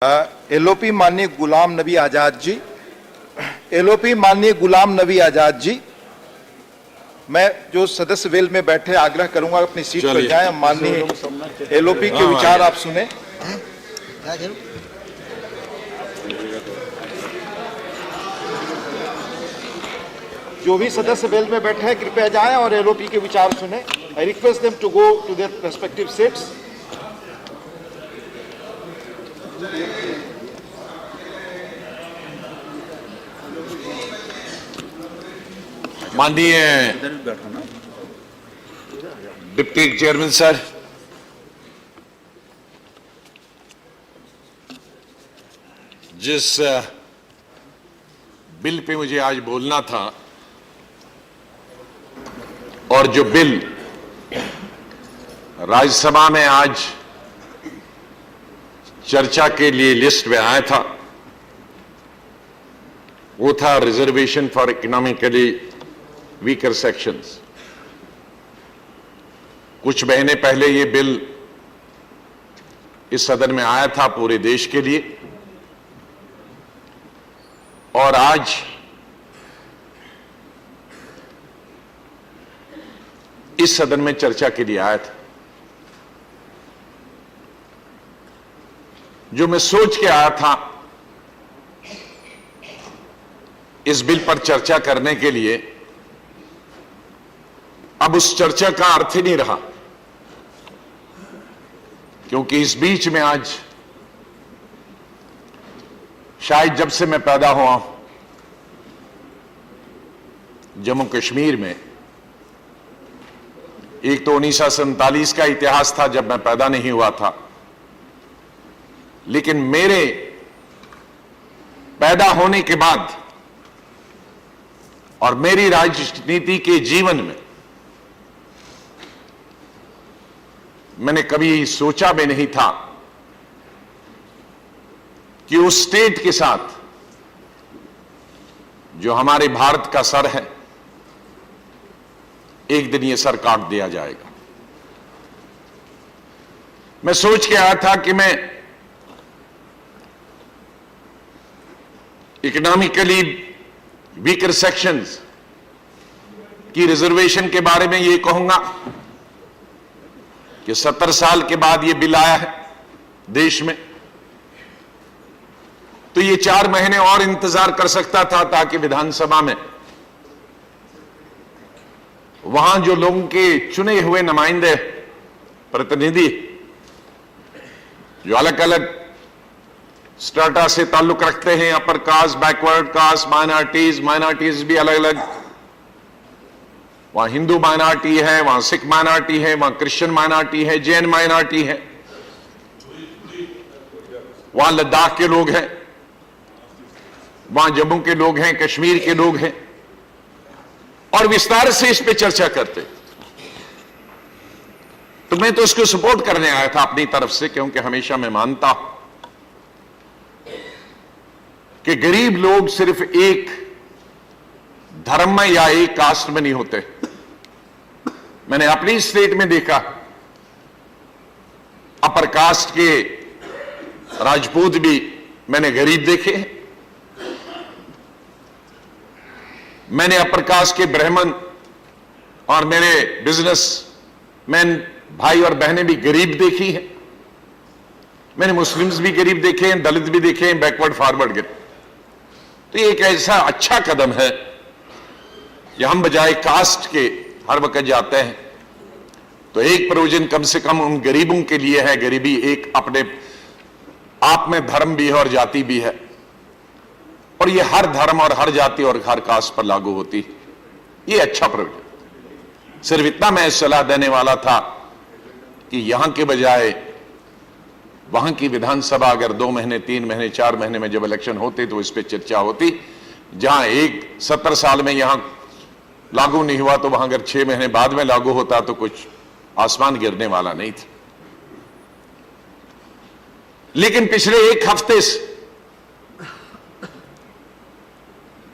LOP माननीय Ghulam Nabi Azad ji, LOP माननीय गुलाम नबी आजाद जी, मैं जो सदस्य वेल में बैठे आग्रह करूंगा अपनी सीट पर जाएं। माननीय एलओपी के विचार आप सुने। जो भी सदस्य वेल में बैठे हैं कृपया जाएं और एलओपी के विचार सुने। I request them to go to their respective seats. माननीय डिप्टी चेयरमैन सर, जिस बिल पे मुझे आज बोलना था और जो बिल राज्यसभा में आज चर्चा के लिए लिस्ट में आया था, वो था reservation for economically weaker sections. कुछ महीने पहले ये बिल इस सदन में आया था पूरे देश के लिए, और आज इस सदन में चर्चा के लिए आया था। जो मैं सोच के आया था इस बिल पर चर्चा करने के लिए, अब उस चर्चा का अर्थ ही नहीं रहा, क्योंकि इस बीच में आज शायद जब से मैं पैदा हुआ जम्मू कश्मीर में, एक तो 1947 का इतिहास था जब मैं पैदा नहीं हुआ था, लेकिन मेरे पैदा होने के बाद और मेरी राजनीति के जीवन में मैंने कभी सोचा भी नहीं था कि उस स्टेट के साथ जो हमारे भारत का सर है, एक दिन यह सर काट दिया जाएगा। मैं सोच के आया था कि मैं इकोनॉमिकली वीकर सेक्शंस की रिजर्वेशन के बारे में यह कहूंगा कि 70 साल के बाद यह बिल आया है देश में, तो ये 4 महीने और इंतजार कर सकता था, ताकि विधानसभा में वहां जो लोगों के चुने हुए नुमाइंदे प्रतिनिधि जो अलग अलग स्ट्राटा से ताल्लुक रखते हैं, upper caste, backward caste, minorities भी अलग अलग, वहां हिंदू माइनॉरिटी है, वहां सिख माइनॉरिटी है, वहां क्रिश्चियन माइनॉरिटी है, जैन माइनॉरिटी है, वहां लद्दाख के लोग हैं, वहां जम्मू के लोग हैं, कश्मीर के लोग हैं, और विस्तार से इस पे चर्चा करते। तो मैं तो इसको सपोर्ट करने आया था अपनी तरफ से, क्योंकि हमेशा मैं मानता हूं कि गरीब लोग सिर्फ एक धर्म में या एक कास्ट में नहीं होते। मैंने अपनी स्टेट में देखा, अपर कास्ट के राजपूत भी मैंने गरीब देखे हैं, मैंने अपर कास्ट के ब्राह्मण और मेरे बिजनेसमैन भाई और बहनें भी गरीब देखी हैं, मैंने मुस्लिम्स भी गरीब देखे हैं, दलित भी देखे हैं, बैकवर्ड फॉरवर्ड के। तो ये एक ऐसा अच्छा कदम है कि हम बजाय कास्ट के हर वक्त जाते हैं, तो एक प्रोविजन कम से कम उन गरीबों के लिए है। गरीबी एक अपने आप में धर्म भी है और जाति भी है, और ये हर धर्म और हर जाति और हर कास्ट पर लागू होती है। ये अच्छा प्रोविजन। सिर्फ इतना मैं सलाह देने वाला था कि यहां के बजाय वहां की विधानसभा अगर 2 महीने, 3 महीने, 4 महीने में जब इलेक्शन होते तो इस पर चर्चा होती। जहां 70 साल में यहां लागू नहीं हुआ, तो वहां अगर 6 महीने बाद में लागू होता तो कुछ आसमान गिरने वाला नहीं था। लेकिन पिछले 1 हफ्ते से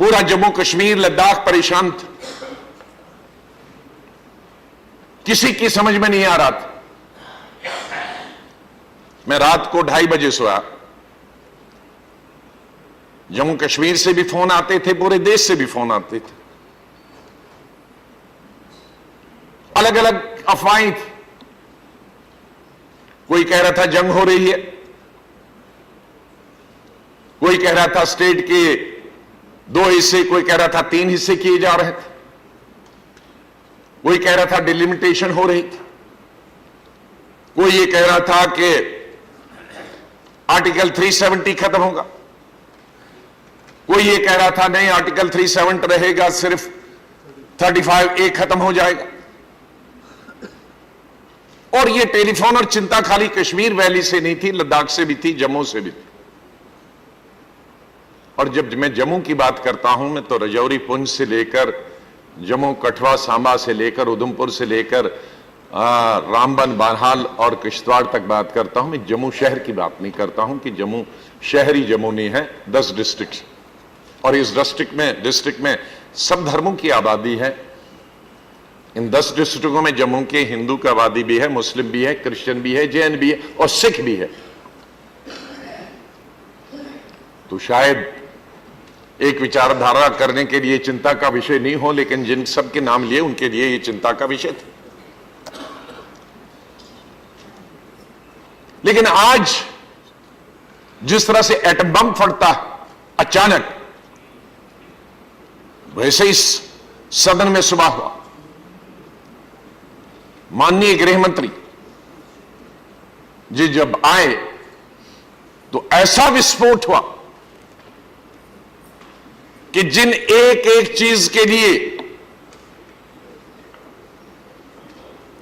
पूरा जम्मू कश्मीर, लद्दाख परेशान था। किसी की समझ में नहीं आ रहा था। मैं रात को 2:30 बजे सोया, जम्मू कश्मीर से भी फोन आते थे, पूरे देश से भी फोन आते थे, अलग अलग अफवाहें थी। कोई कह रहा था जंग हो रही है, कोई कह रहा था स्टेट के 2 हिस्से, कोई कह रहा था 3 हिस्से किए जा रहे थे, कोई कह रहा था डिलिमिटेशन हो रही थी, कोई ये कह रहा था कि आर्टिकल 370 खत्म होगा, कोई ये कह रहा था नहीं आर्टिकल 370 रहेगा, सिर्फ 35A खत्म हो जाएगा। और ये टेलीफोन और चिंता खाली कश्मीर वैली से नहीं थी, लद्दाख से भी थी, जम्मू से भी थी। और जब मैं जम्मू की बात करता हूं, मैं तो रजौरी पुंछ से लेकर जम्मू कठुआ सांबा से लेकर उधमपुर से लेकर रामबन बहरहाल और किश्तवाड़ तक बात करता हूं। मैं जम्मू शहर की बात नहीं करता हूं कि जम्मू शहरी जम्मू नहीं है, 10 डिस्ट्रिक्ट, और इस डिस्ट्रिक्ट में सब धर्मों की आबादी है। इन 10 डिस्ट्रिक्टों में जम्मू के हिंदू की आबादी भी है, मुस्लिम भी है, क्रिश्चियन भी है, जैन भी है और सिख भी है। तो शायद एक विचारधारा करने के लिए चिंता का विषय नहीं हो, लेकिन जिन सब के नाम लिए उनके लिए ये चिंता का विषय था। लेकिन आज जिस तरह से एटम बम फटता अचानक, वैसे ही सदन में सुबह हुआ। माननीय गृह मंत्री जी जब आए तो ऐसा विस्फोट हुआ कि जिन एक एक चीज के लिए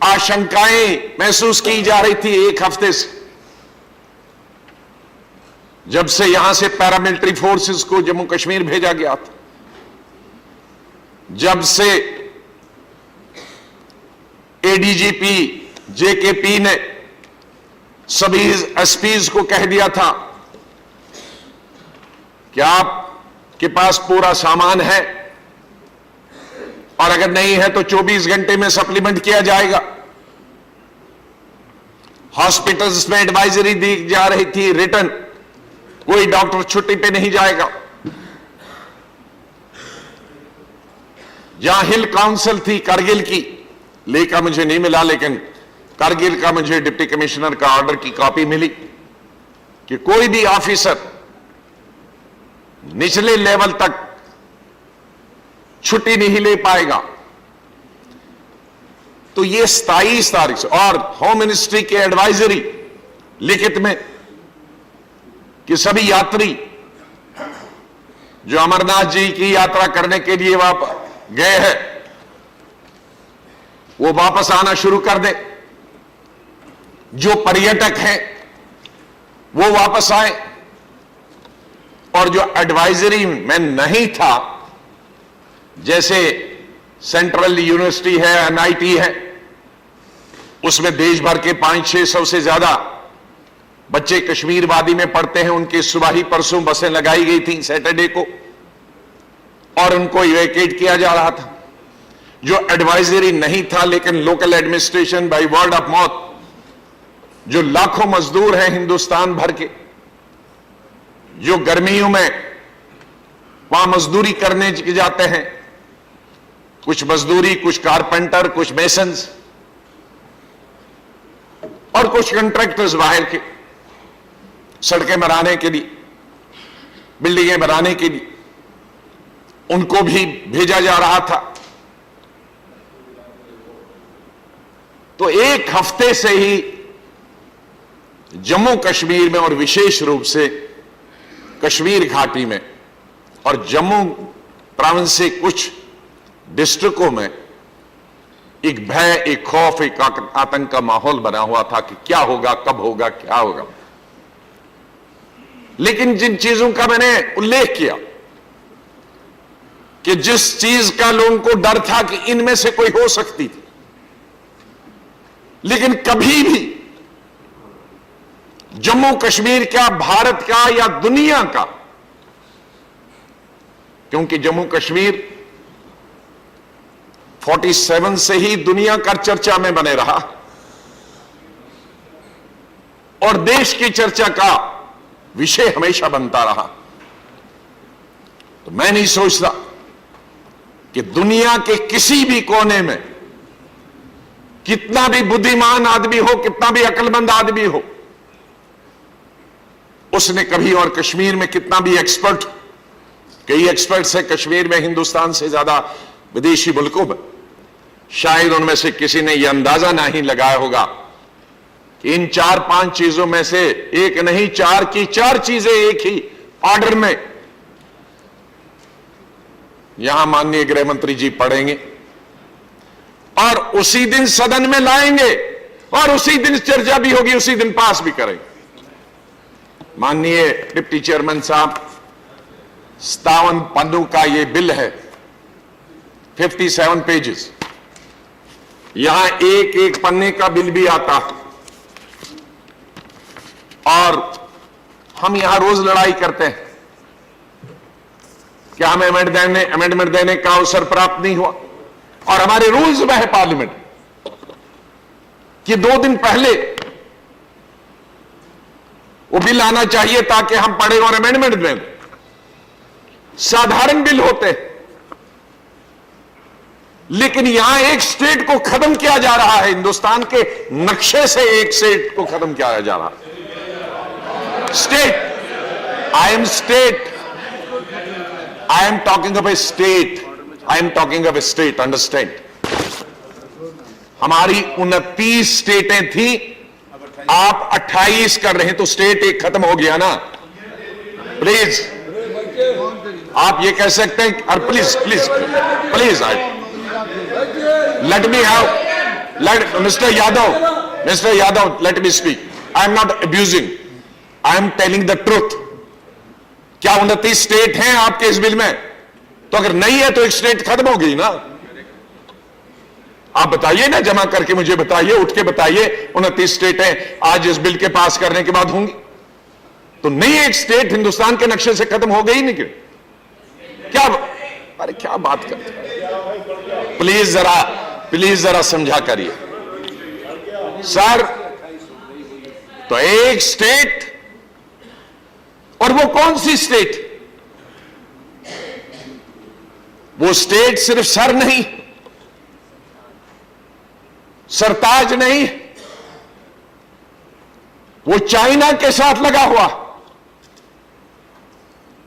आशंकाएं महसूस की जा रही थी एक हफ्ते से, जब से यहां से पैरामिलिट्री फोर्सेस को जम्मू कश्मीर भेजा गया था, जब से एडीजीपी जेकेपी ने सभी एसपीज को कह दिया था कि आपके पास पूरा सामान है और अगर नहीं है तो 24 घंटे में सप्लीमेंट किया जाएगा। हॉस्पिटल्स में एडवाइजरी दी जा रही थी रिटर्न, कोई डॉक्टर छुट्टी पे नहीं जाएगा। जहां हिल काउंसिल थी कारगिल की, लेखा मुझे नहीं मिला, लेकिन कारगिल का मुझे डिप्टी कमिश्नर का ऑर्डर की कॉपी मिली कि कोई भी ऑफिसर निचले लेवल तक छुट्टी नहीं ले पाएगा। तो ये 27 तारीख से, और होम मिनिस्ट्री के एडवाइजरी लिखित में कि सभी यात्री जो अमरनाथ जी की यात्रा करने के लिए वहां गए हैं वो वापस आना शुरू कर दे, जो पर्यटक हैं वो वापस आए, और जो एडवाइजरी में नहीं था, जैसे सेंट्रल यूनिवर्सिटी है, एनआईटी है, उसमें देश भर के 500-600 से ज्यादा बच्चे कश्मीर वादी में पढ़ते हैं, उनकी सुबह ही परसों बसें लगाई गई थी सैटरडे को और उनको इवैक्यूएट किया जा रहा था। जो एडवाइजरी नहीं था, लेकिन local administration by word of mouth, जो लाखों मजदूर हैं हिंदुस्तान भर के, जो गर्मियों में वहां मजदूरी करने जाते हैं, कुछ मजदूरी, कुछ कारपेंटर, कुछ मेसन्स और कुछ कॉन्ट्रैक्टर्स बाहर के, सड़कें बनाने के लिए, बिल्डिंगें बनाने के लिए, उनको भी भेजा जा रहा था। तो एक हफ्ते से ही जम्मू कश्मीर में और विशेष रूप से कश्मीर घाटी में और जम्मू प्रोविंस से कुछ डिस्ट्रिक्टों में एक भय, एक खौफ, एक आतंक का माहौल बना हुआ था कि क्या होगा, कब होगा, क्या होगा। लेकिन जिन चीजों का मैंने उल्लेख किया कि जिस चीज का लोगों को डर था कि इनमें से कोई हो सकती थी, लेकिन कभी भी जम्मू कश्मीर का, भारत का या दुनिया का, क्योंकि जम्मू कश्मीर 47 से ही दुनिया का चर्चा में बने रहा और देश की चर्चा का विषय हमेशा बनता रहा। तो मैं नहीं सोचता कि दुनिया के किसी भी कोने में कितना भी बुद्धिमान आदमी हो, कितना भी अक्लमंद आदमी हो, उसने कभी, और कश्मीर में कितना भी एक्सपर्ट, कई एक्सपर्ट्स हैं कश्मीर में हिंदुस्तान से ज्यादा विदेशी मुल्कों में, शायद उनमें से किसी ने यह अंदाजा नहीं लगाया होगा कि इन 4-5 चीजों में से एक नहीं, 4 की 4 चीजें एक ही ऑर्डर में यहां माननीय गृह मंत्री जी पढ़ेंगे और उसी दिन सदन में लाएंगे और उसी दिन चर्चा भी होगी, उसी दिन पास भी करेंगे। माननीय डिप्टी चेयरमैन साहब, 57 पन्नों का यह बिल है, 57 पेजेस। यहां एक एक पन्ने का बिल भी आता और हम यहां रोज लड़ाई करते हैं कि हमें अमेंडमेंट देने का अवसर प्राप्त नहीं हुआ, और हमारे रूल्स में है पार्लियामेंट कि 2 दिन पहले वो बिल आना चाहिए ताकि हम पढ़ें और अमेंडमेंट दें। साधारण बिल होते हैं, लेकिन यहां एक स्टेट को खत्म किया जा रहा है, हिंदुस्तान के नक्शे से एक स्टेट को खत्म किया जा रहा है। State, I am talking of A state, I am talking of A state, understand. हमारी 29 स्टेटें थी, आप 28 कर रहे हैं, तो स्टेट एक खत्म हो गया ना। प्लीज आप ये कह सकते हैं, और please please please let me have, Mr. Yadav, let me speak. I am not abusing. I am telling the truth. क्या 29 स्टेट हैं आपके इस बिल में? तो अगर नहीं है तो एक स्टेट खत्म हो गई ना। आप बताइए ना, जमा करके मुझे बताइए, उठ के बताइए 29 स्टेटें आज इस बिल के पास करने के बाद होंगी, तो नहीं एक स्टेट हिंदुस्तान के नक्शे से खत्म हो गई नहीं क्यों? क्या, अरे क्या बात करते हैं? प्लीज जरा समझा करिए सर। तो एक स्टेट, और वो कौन सी स्टेट? वो स्टेट सिर्फ सर नहीं, सरताज नहीं, वो चाइना के साथ लगा हुआ,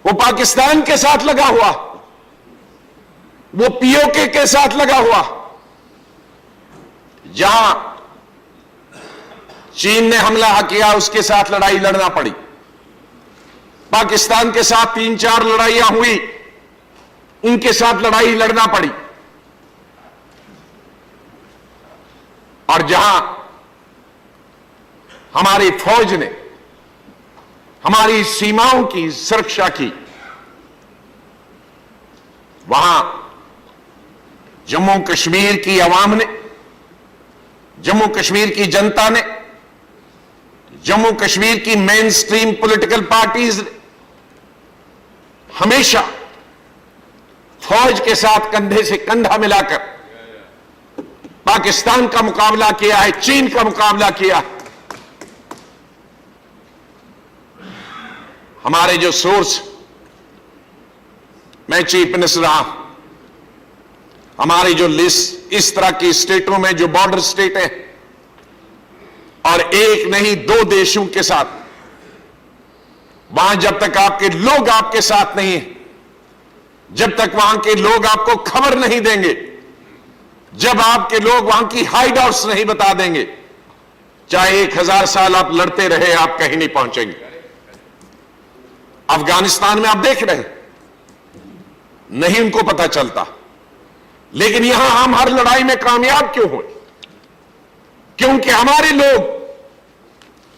वो पाकिस्तान के साथ लगा हुआ, वो पीओके के साथ लगा हुआ। जहां चीन ने हमला किया उसके साथ लड़ाई लड़ना पड़ी, पाकिस्तान के साथ 3-4 लड़ाइयां हुई, उनके साथ लड़ाई लड़ना पड़ी, और जहां हमारी फौज ने हमारी सीमाओं की सुरक्षा की, वहां जम्मू कश्मीर की आवाम ने, जम्मू कश्मीर की जनता ने, जम्मू कश्मीर की मेन स्ट्रीम पॉलिटिकल पार्टीज ने हमेशा फौज के साथ कंधे से कंधा मिलाकर पाकिस्तान का मुकाबला किया है, चीन का मुकाबला किया। हमारे जो सोर्स, मैं चीफ मिनिस्टर रहा, हमारी जो लिस्ट इस तरह की स्टेटों में जो बॉर्डर स्टेट है, और एक नहीं 2 देशों के साथ, वहां जब तक आपके लोग आपके साथ नहीं है, जब तक वहां के लोग आपको खबर नहीं देंगे, जब आपके लोग वहां की हाइडआउट्स नहीं बता देंगे, चाहे 1000 साल आप लड़ते रहे, आप कहीं नहीं पहुंचेंगे। अफगानिस्तान में आप देख रहे हैं, नहीं उनको पता चलता, लेकिन यहां हम हर लड़ाई में कामयाब क्यों हुए? क्योंकि हमारे लोग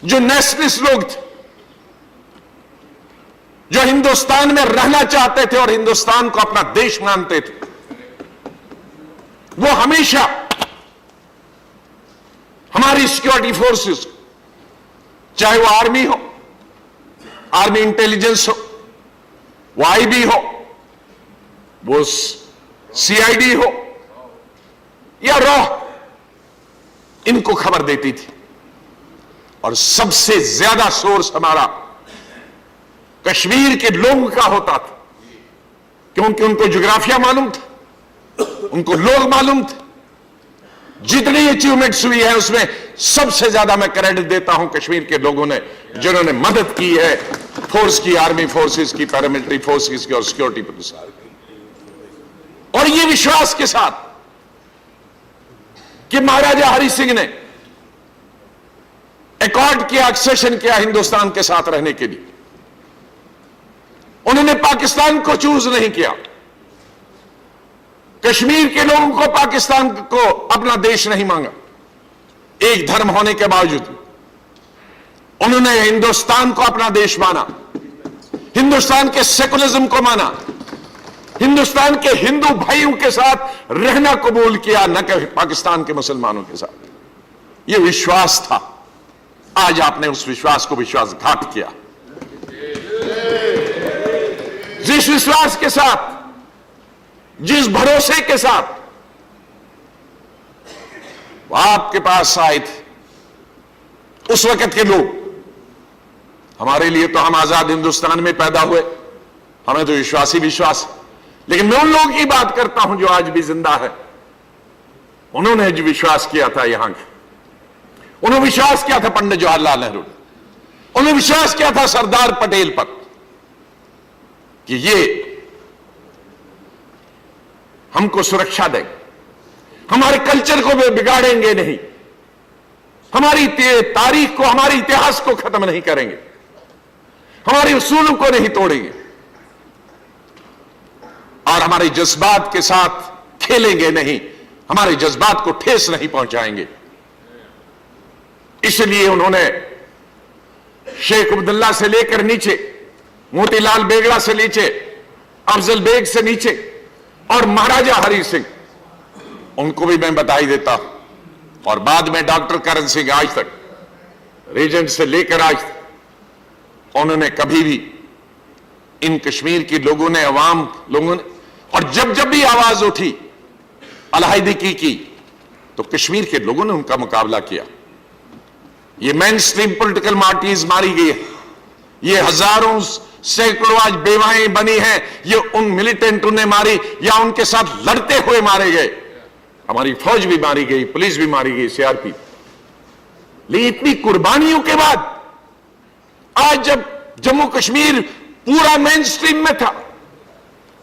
जो नेशनलिस्ट लोग थे, जो हिंदुस्तान में रहना चाहते थे और हिंदुस्तान को अपना देश मानते थे, वो हमेशा हमारी सिक्योरिटी फोर्सेस, चाहे वो आर्मी हो, आर्मी इंटेलिजेंस हो, वो आईबी हो, वो सीआईडी हो या रॉ, इनको खबर देती थी। और सबसे ज्यादा सोर्स हमारा कश्मीर के लोगों का होता था। क्योंकि उनको ज्योग्राफिया मालूम था, उनको लोग मालूम थे। जितनी अचीवमेंट्स हुई है उसमें सबसे ज्यादा मैं क्रेडिट देता हूं कश्मीर के लोगों ने, जिन्होंने मदद की है फोर्स की, आर्मी फोर्सेस की, पैरामिलिट्री फोर्सेस की और सिक्योरिटी पुलिस। और ये विश्वास के साथ कि महाराजा हरि सिंह ने एकॉर्ड किया, एक्सेशन किया हिंदुस्तान के साथ रहने के लिए। उन्होंने पाकिस्तान को चूज नहीं किया, कश्मीर के लोगों को पाकिस्तान को अपना देश नहीं मांगा। एक धर्म होने के बावजूद उन्होंने हिंदुस्तान को अपना देश माना, हिंदुस्तान के सेकुलरिज्म को माना, हिंदुस्तान के हिंदू भाइयों के साथ रहना कबूल किया, न कि पाकिस्तान के मुसलमानों के साथ। यह विश्वास था। आज आपने उस विश्वास को विश्वासघात किया। जिस विश्वास के साथ, जिस भरोसे के साथ वो आपके पास आए थे उस वक्त के लोग, हमारे लिए तो हम आजाद हिंदुस्तान में पैदा हुए, हमें तो विश्वास ही विश्वास। लेकिन मैं उन लोगों की बात करता हूं जो आज भी जिंदा है। उन्होंने जो विश्वास किया था यहां के, उन्होंने विश्वास किया था पंडित जवाहरलाल नेहरू, उन्होंने विश्वास किया था सरदार पटेल पर कि ये हमको सुरक्षा देंगे, हमारे कल्चर को वे बिगाड़ेंगे नहीं, हमारी तारीख को, हमारे इतिहास को खत्म नहीं करेंगे, हमारे उसूलों को नहीं तोड़ेंगे और हमारे जज्बात के साथ खेलेंगे नहीं, हमारे जज्बात को ठेस नहीं पहुंचाएंगे। इसलिए उन्होंने शेख अब्दुल्ला से लेकर नीचे, मोतीलाल बेगड़ा से नीचे, अफजल बेग से नीचे और महाराजा हरि सिंह, उनको भी मैं बधाई देता हूं। और बाद में डॉक्टर करण सिंह, आज तक रीजेंट से लेकर आज तक उन्होंने कभी भी इन कश्मीर के लोगों ने, अवाम लोगों ने, और जब जब भी आवाज उठी अलहैदगी की तो कश्मीर के लोगों ने उनका मुकाबला किया। ये मेन स्ट्रीम पोलिटिकल मार्टीज मारी गई है, ये हजारों सैकड़ों आज बेवाएं बनी हैं, ये उन मिलिटेंटों ने मारी या उनके साथ लड़ते हुए मारे गए। हमारी फौज भी मारी गई, पुलिस भी मारी गई, सीआरपी। लेकिन इतनी कुर्बानियों के बाद आज जब जम्मू कश्मीर पूरा मेन स्ट्रीम में था,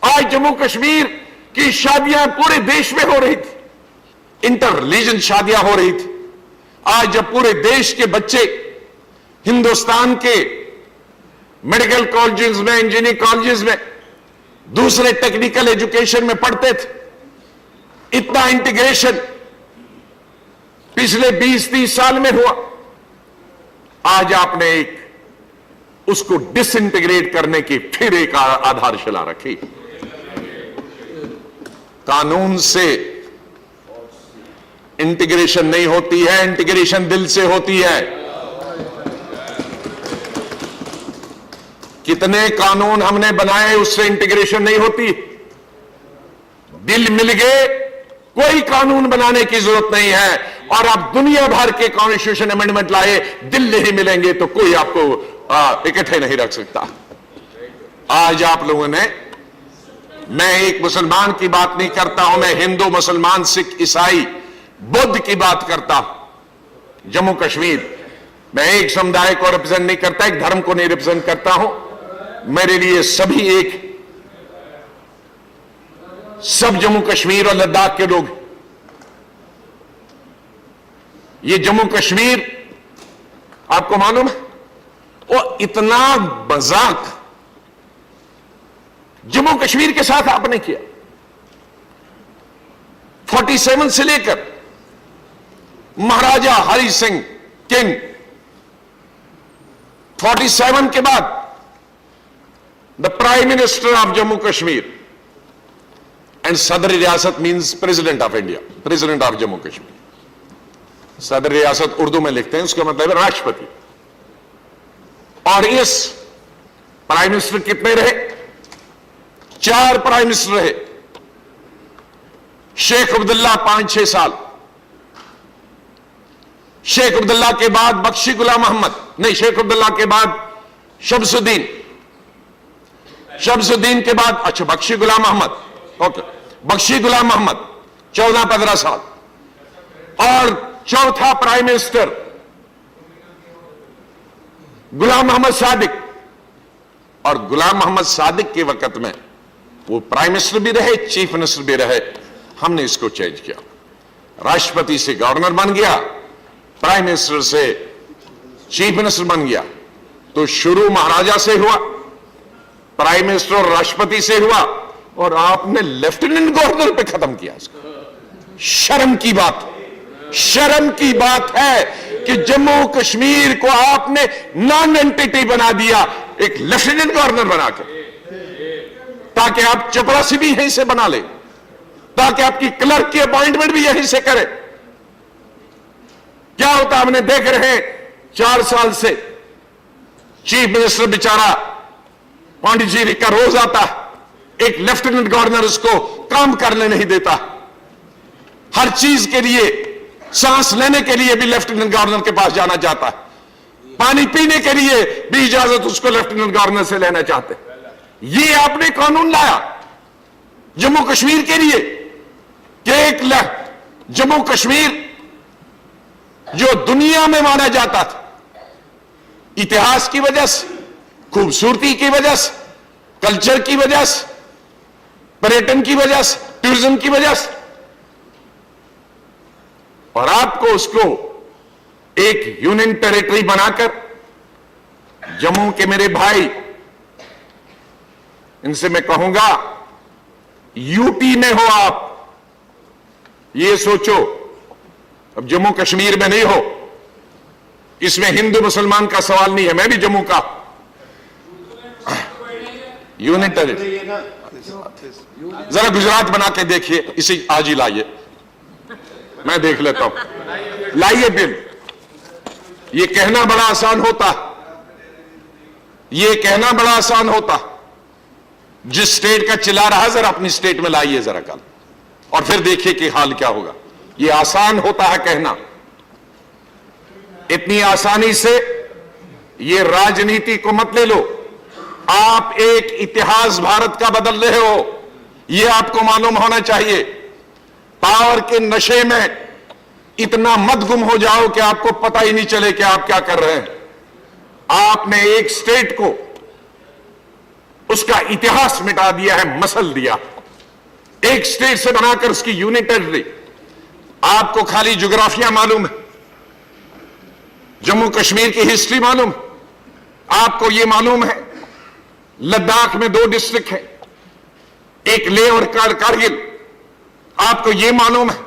आज जम्मू कश्मीर की शादियां पूरे देश में हो रही थी, इंटर रिलीजन शादियां हो रही थी। आज जब पूरे देश के बच्चे हिंदुस्तान के मेडिकल कॉलेजेस में, इंजीनियरिंग कॉलेजेस में, दूसरे टेक्निकल एजुकेशन में पढ़ते थे, इतना इंटीग्रेशन पिछले 20-30 साल में हुआ। आज आपने एक उसको डिसइंटीग्रेट करने की फिर एक आधारशिला रखी। कानून से इंटीग्रेशन नहीं होती है, इंटीग्रेशन दिल से होती है। कितने कानून हमने बनाए, उससे इंटीग्रेशन नहीं होती। दिल मिल गए, कोई कानून बनाने की जरूरत नहीं है। और आप दुनिया भर के कॉन्स्टिट्यूशन अमेंडमेंट लाए, दिल नहीं मिलेंगे तो कोई आपको इकट्ठे नहीं रख सकता। आज आप लोगों ने, मैं एक मुसलमान की बात नहीं करता हूं, मैं हिंदू, मुसलमान, सिख, ईसाई, बुद्ध की बात करता हूं। जम्मू कश्मीर, मैं एक समुदाय को रिप्रेजेंट नहीं करता, एक धर्म को नहीं रिप्रेजेंट करता हूं। मेरे लिए सभी एक, सब जम्मू कश्मीर और लद्दाख के लोग। ये जम्मू कश्मीर, आपको मालूम है, वो इतना मजाक जम्मू कश्मीर के साथ आपने किया। 47 से लेकर महाराजा हरि सिंह किंग, 47 के बाद the prime minister of Jammu Kashmir and सदर रियासत means president of India, president of Jammu Kashmir. सदर रियासत उर्दू में लिखते हैं, उसका मतलब है राष्ट्रपति। और इस प्राइम मिनिस्टर कितने रहे? 4 प्राइम मिनिस्टर रहे। शेख अब्दुल्ला 5-6 साल, शेख अब्दुल्ला के बाद बख्शी गुलाम अहमद, नहीं, शेख अब्दुल्ला के बाद शमसुद्दीन, शमसुद्दीन के बाद अच्छा बख्शी गुलाम अहमद, ओके, बख्शी गुलाम अहमद 14-15 साल, और चौथा प्राइम मिनिस्टर गुलाम मोहम्मद सादिक, और गुलाम मोहम्मद सादिक के वक्त में वो प्राइम मिनिस्टर भी रहे, चीफ मिनिस्टर भी रहे। हमने इसको चेंज किया, राष्ट्रपति से गवर्नर बन गया, प्राइम मिनिस्टर से चीफ मिनिस्टर बन गया। तो शुरू महाराजा से हुआ, प्राइम मिनिस्टर और राष्ट्रपति से हुआ, और आपने लेफ्टिनेंट गवर्नर पे खत्म किया इसको। शर्म की बात, शर्म की बात है कि जम्मू कश्मीर को आपने नॉन एंटिटी बना दिया, एक लेफ्टिनेंट गवर्नर बनाकर, ताकि आप चपरासी भी यहीं से बना ले, ताकि आपकी क्लर्क की अपॉइंटमेंट भी यहीं से करे। क्या होता हमने देख रहे हैं 4 साल से, चीफ मिनिस्टर बेचारा पांडिचेरी का रोज आता, एक लेफ्टिनेंट गवर्नर उसको काम करने नहीं देता। हर चीज के लिए, सांस लेने के लिए भी लेफ्टिनेंट गवर्नर के पास जाना चाहता है, पानी पीने के लिए भी इजाजत उसको लेफ्टिनेंट गवर्नर से लेना चाहते। ये आपने कानून लाया जम्मू कश्मीर के लिए कि एक जम्मू कश्मीर जो दुनिया में माना जाता था, इतिहास की वजह से, खूबसूरती की वजह से, कल्चर की वजह से, पर्यटन की वजह से, टूरिज्म की वजह से, और आपको उसको एक यूनियन टेरिटरी बनाकर, जम्मू के मेरे भाई, इनसे मैं कहूंगा यूपी में हो आप, ये सोचो, अब जम्मू कश्मीर में नहीं हो, इसमें हिंदू मुसलमान का सवाल नहीं है, मैं भी जम्मू का यूनियन टेरिटरी। जरा गुजरात बना के देखिए, इसे आज ही लाइए, मैं देख लेता हूं, लाइए बिल। ये कहना बड़ा आसान होता, ये कहना बड़ा आसान होता। जिस स्टेट का चिल्ला रहा है, जरा अपनी स्टेट में लाइए जरा कल, और फिर देखिए कि हाल क्या होगा। ये आसान होता है कहना, इतनी आसानी से ये राजनीति को मत ले लो। आप एक इतिहास भारत का बदल रहे हो, ये आपको मालूम होना चाहिए। पावर के नशे में इतना मत गुम हो जाओ कि आपको पता ही नहीं चले कि आप क्या कर रहे हैं। आपने एक स्टेट को उसका इतिहास मिटा दिया है, मसल दिया, एक स्टेट से बनाकर उसकी यूनियन टेरिटरी। आपको खाली ज्योग्राफिया मालूम है, जम्मू कश्मीर की हिस्ट्री मालूम, आपको यह मालूम है लद्दाख में 2 डिस्ट्रिक्ट हैं, एक लेह और कारगिल, आपको यह मालूम है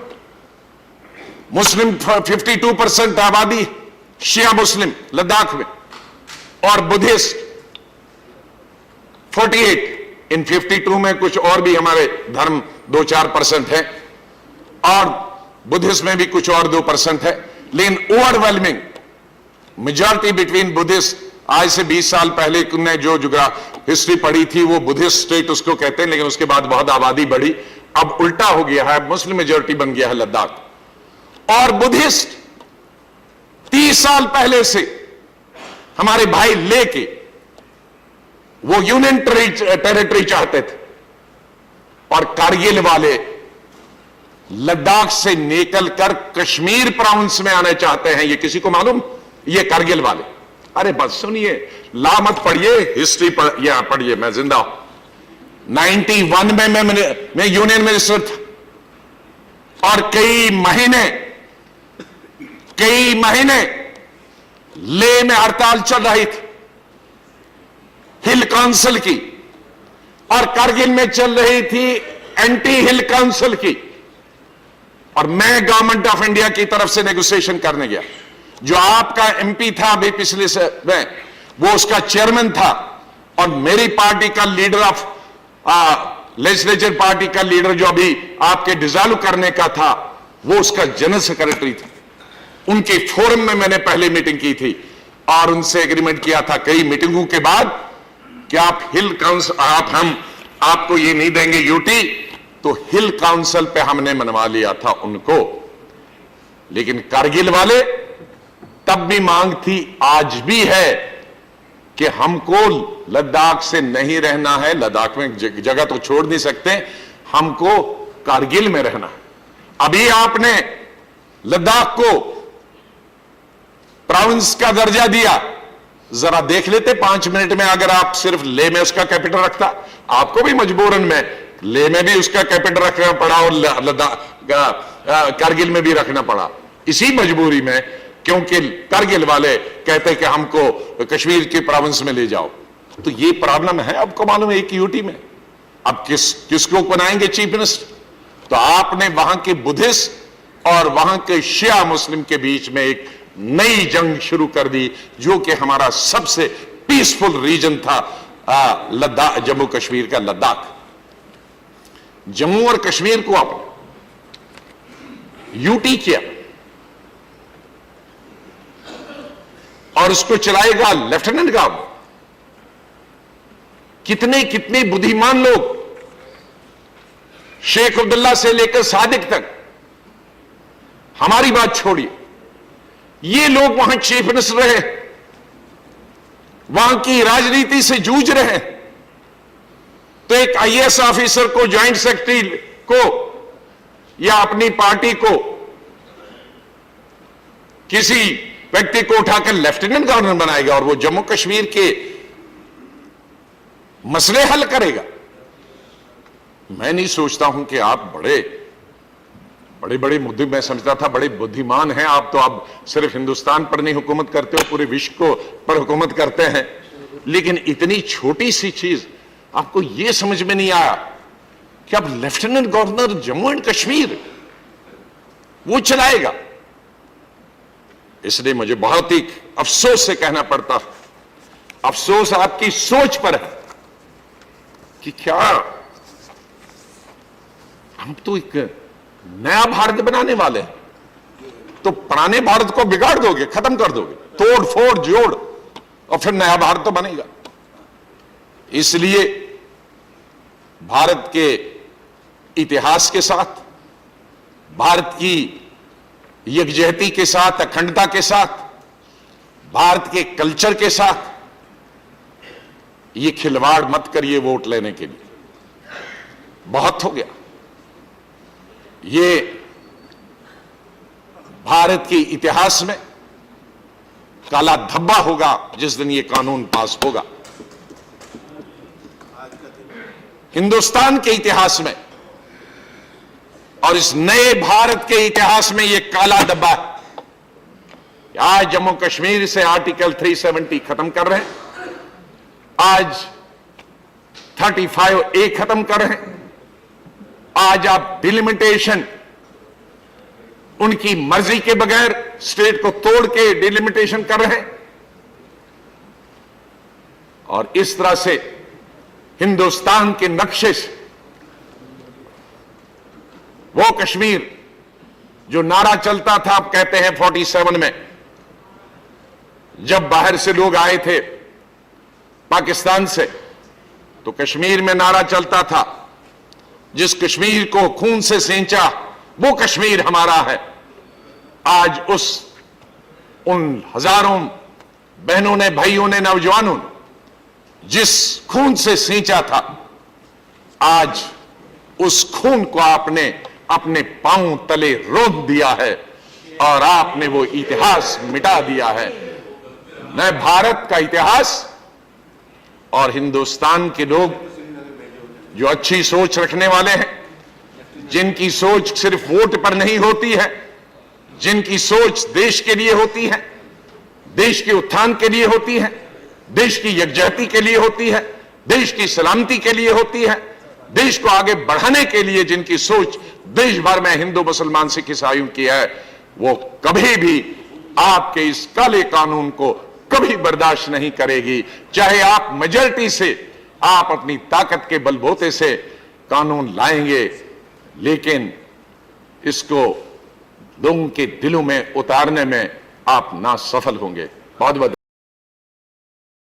मुस्लिम 52% आबादी शिया मुस्लिम लद्दाख में, और बुद्धिस्ट 48, इन 52 में कुछ और भी हमारे धर्म 2-4% है, और बुद्धिस्ट में भी कुछ और 2% है, लेकिन ओवरवेलमिंग मेजॉरिटी बिटवीन बुद्धिस्ट। आज से 20 साल पहले ने जो हिस्ट्री पढ़ी थी वो बुद्धिस्ट स्टेट उसको कहते हैं, लेकिन उसके बाद बहुत आबादी बढ़ी, अब उल्टा हो गया है, मुस्लिम मेजॉरिटी बन गया है लद्दाख। और बुद्धिस्ट 30 साल पहले से हमारे भाई लेके वो यूनियन टेरिटरी चाहते थे, और कारगिल वाले लद्दाख से निकल कर कश्मीर प्रोविंस में आना चाहते हैं। ये किसी को मालूम? ये कारगिल वाले। अरे बस सुनिए, ला मत पढ़िए, हिस्ट्री पढ़िए, मैं जिंदा हूं। 91 में मैं यूनियन मिनिस्टर था, और कई महीने लेह में हड़ताल चल रही थी हिल काउंसिल की, और कारगिल में चल रही थी एंटी हिल काउंसिल की, और मैं गवर्नमेंट ऑफ इंडिया की तरफ से नेगोशिएशन करने गया। जो आपका एमपी था अभी पिछले से में, वो उसका चेयरमैन था, और मेरी पार्टी का लीडर ऑफ लेजिस्लेचर पार्टी का लीडर जो अभी आपके डिसॉल्व करने का था, वो उसका जनरल सेक्रेटरी था। उनके फोरम में मैंने पहले मीटिंग की थी, और उनसे एग्रीमेंट किया था कई मीटिंगों के बाद कि आप हिल काउंसिल, हम आपको ये नहीं देंगे यूटी, तो हिल काउंसिल पे हमने मनवा लिया था उनको। लेकिन कारगिल वाले, तब भी मांग थी, आज भी है कि हमको लद्दाख से नहीं रहना है, लद्दाख में जगह तो छोड़ नहीं सकते, हमको कारगिल में रहना है। अभी आपने लद्दाख को प्रोविंस का दर्जा दिया, जरा देख लेते 5 मिनट में, अगर आप सिर्फ लेह में उसका कैपिटल रखता, आपको भी मजबूरन में लेह में भी उसका कैपिटल रखना पड़ा और लद्दाख कारगिल में भी रखना पड़ा, इसी मजबूरी में, क्योंकि कारगिल वाले कहते कि हमको कश्मीर के प्रोविंस में ले जाओ। तो ये प्रॉब्लम है, आपको मालूम है, एक यूटी में। अब किसको बनाएंगे चीफ मिनिस्टर? तो आपने वहां के बुद्धिस्ट और वहां के शिया मुस्लिम के बीच में एक नई जंग शुरू कर दी, जो कि हमारा सबसे पीसफुल रीजन था, लद्दाख, जम्मू कश्मीर का लद्दाख। जम्मू और कश्मीर को आपने यूटी किया और उसको चलाएगा लेफ्टिनेंट गवर्नर। कितने कितने बुद्धिमान लोग, शेख अब्दुल्ला से लेकर सादिक तक, हमारी बात छोड़िए, ये लोग वहां चीफ मिनिस्टर रहे, वहां की राजनीति से जूझ रहे। तो एक आईएएस ऑफिसर को, ज्वाइंट सेक्रेटरी को या अपनी पार्टी को, किसी व्यक्ति को उठाकर लेफ्टिनेंट गवर्नर बनाएगा और वो जम्मू कश्मीर के मसले हल करेगा। मैं नहीं सोचता हूं कि आप बड़े बड़े मुद्दे, मैं समझता था बड़े बुद्धिमान हैं आप, तो आप सिर्फ हिंदुस्तान पर नहीं हुकूमत करते हो, पूरे विश्व को पर हुकूमत करते हैं। लेकिन इतनी छोटी सी चीज आपको यह समझ में नहीं आया कि अब lieutenant governor Jammu and Kashmir वो चलाएगा। इसलिए मुझे बहुत ही अफसोस से कहना पड़ता, अफसोस आपकी सोच पर है कि क्या हम तो एक नया भारत बनाने वाले हैं, तो पुराने भारत को बिगाड़ दोगे, खत्म कर दोगे, तोड़ फोड़ जोड़, और फिर नया भारत तो बनेगा। इसलिए भारत के इतिहास के साथ, भारत की यकजहती के साथ, अखंडता के साथ, भारत के कल्चर के साथ ये खिलवाड़ मत करिए वोट लेने के लिए। बहुत हो गया। ये भारत के इतिहास में काला धब्बा होगा जिस दिन ये कानून पास होगा। हिंदुस्तान के इतिहास में और इस नए भारत के इतिहास में यह काला धब्बा है। आज जम्मू कश्मीर से आर्टिकल 370 खत्म कर रहे हैं, आज 35A खत्म कर रहे हैं, आज आप डिलिमिटेशन उनकी मर्जी के बगैर स्टेट को तोड़ के डिलिमिटेशन कर रहे हैं। और इस तरह से हिंदुस्तान के नक्शे से वो कश्मीर जो नारा चलता था, आप कहते हैं 47 में जब बाहर से लोग आए थे पाकिस्तान से, तो कश्मीर में नारा चलता था, जिस कश्मीर को खून से सींचा वो कश्मीर हमारा है। आज उन हजारों बहनों ने, भाइयों ने, नौजवानों ने जिस खून से सींचा था, आज उस खून को आपने अपने पांव तले रोक दिया है और आपने वो इतिहास मिटा दिया है। न भारत का इतिहास और हिंदुस्तान के लोग जो अच्छी सोच रखने वाले हैं, जिनकी सोच सिर्फ वोट पर नहीं होती है, जिनकी सोच देश के लिए होती है, देश के उत्थान के लिए होती है, देश की यकजहती के लिए होती है, देश की सलामती के लिए होती है, देश को आगे बढ़ाने के लिए जिनकी सोच देश भर में हिंदू, मुसलमान, सिख, ईसाइयों की है, वो कभी भी आपके इस काले कानून को कभी बर्दाश्त नहीं करेगी। चाहे आप मेजॉरिटी से, आप अपनी ताकत के बलबूते से कानून लाएंगे, लेकिन इसको लोगों के दिलों में उतारने में आप ना सफल होंगे। बहुत बहुत